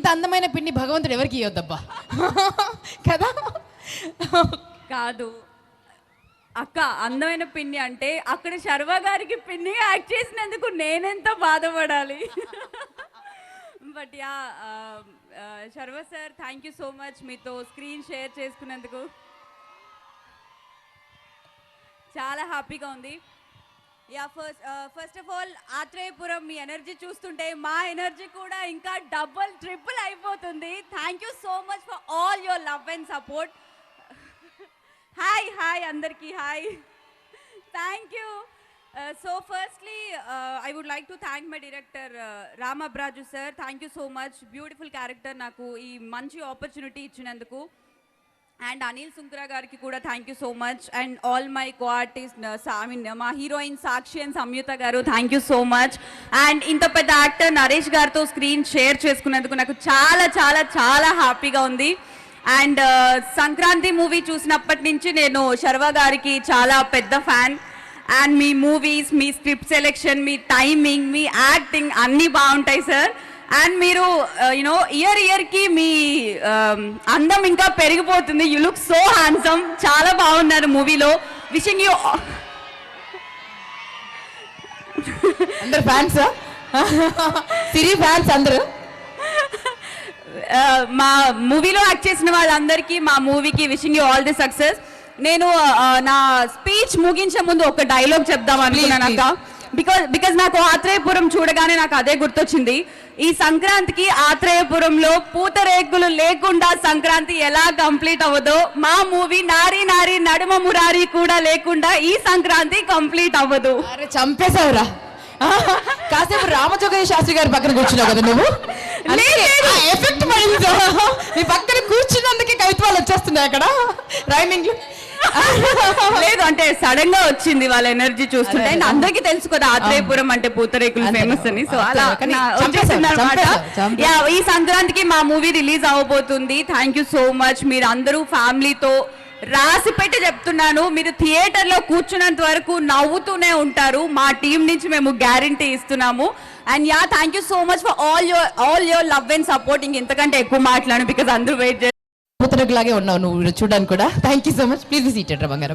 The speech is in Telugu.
ఇంత అందమైన పిన్ని భగవంతుడు ఎవరికి ఇవ్వద్దబ్బా కదా. కాదు అక్క, అందమైన పిన్ని అంటే అక్కడ శర్వ గారికి పిన్నిగా యాక్ట్ చేసినందుకు నేనెంత బాధపడాలి. But ya Sharva sir, thank you so much మీతో స్క్రీన్ షేర్ చేసుకున్నందుకు. చాలా హ్యాపీగా ఉంది. Ya first of all Atreyapuram మీ ఎనర్జీ చూస్తుంటే మా ఎనర్జీ కూడా ఇంకా డబుల్ ట్రిపుల్ అయిపోతుంది. Thank you so much for all your love and support. Hi hi అందరికీ hi, thank you. So firstly I would like to thank my director Ramabraju sir. Thank you so much, beautiful character నాకు ఈ మంచి ఆపర్చునిటీ ఇచ్చినందుకు. అండ్ అనిల్ సుంకరా గారికి కూడా thank you so much. And all my co artist మా హీరోయిన్ సాక్షి అండ్ సంయుత గారు, thank you so much. And ఇంత పెద్ద యాక్టర్ నరేష్ గారితో స్క్రీన్ షేర్ చేసుకున్నందుకు నాకు చాలా చాలా చాలా హ్యాపీగా ఉంది. అండ్ సంక్రాంతి మూవీ చూసినప్పటి నుంచి నేను శర్వ గారికి చాలా పెద్ద fan. And me movies, me script selection, me timing, me acting అన్నీ బాగుంటాయి సార్. అండ్ మీరు యునో ఇయర్కి మీ అందం ఇంకా పెరిగిపోతుంది. యు లుక్ సో హ్యాండ్సమ్, చాలా బాగున్నారు మూవీలో. విషింగ్ యూ అందరు ఫ్యాన్స్, సిరి ఫ్యాన్స్ అందరూ. మా మూవీలో యాక్ట్ చేసిన వాళ్ళందరికీ, మా మూవీకి wishing you all the success. నేను నా స్పీచ్ ముగించే ముందు ఒక డైలాగ్ చెప్దాం అనుకున్నాను అక్క. బికాజ్ నాకు ఆత్రేయపురం చూడగానే నాకు అదే గుర్తొచ్చింది. ఈ సంక్రాంతికి ఆత్రేయపురంలో పూతరేకులు లేకుండా సంక్రాంతి ఎలా కంప్లీట్ అవ్వదో, మా మూవీ నారీ నారీ నడుమ మురారి కూడా లేకుండా ఈ సంక్రాంతి కంప్లీట్ అవ్వదు. అరే చంపేశావురా, కాసేపు రామజోగయ్య శాస్త్రి గారి పక్కన కూర్చున్నావు కదా నువ్వు. ఎఫెక్ట్ పడింది, నీ పక్కన కూర్చున్నందుకే కవిత్వాలు వచ్చేస్తున్నాయి అక్కడ రైమింగ్. లేదు అంటే సడన్ గా వచ్చింది వాళ్ళ ఎనర్జీ చూస్తుంటే. అండ్ అందరికీ తెలుసు కదా ఆత్రేయపురం అంటే పూతరేకులు ఫేమస్ అని. సో అలా ఈ సంక్రాంతికి మా మూవీ రిలీజ్ అవ్వబోతుంది. Thank you so much. మీరు అందరూ ఫ్యామిలీతో రాసి పెట్టి చెప్తున్నాను, మీరు థియేటర్లో కూర్చున్నంత వరకు నవ్వుతూనే ఉంటారు. మా టీం నుంచి మేము గ్యారంటీ ఇస్తున్నాము. And yeah, thank you so much for all your love and support. ఇంతకంటే ఎక్కువ మాట్లాడను బికాజ్ అందరూ వెయిట్ చేస్తారు. పూతరేకులాగే ఉన్నావు నువ్వు చూడడానికి కూడా. Thank you so much. Please seated రా బంగారం.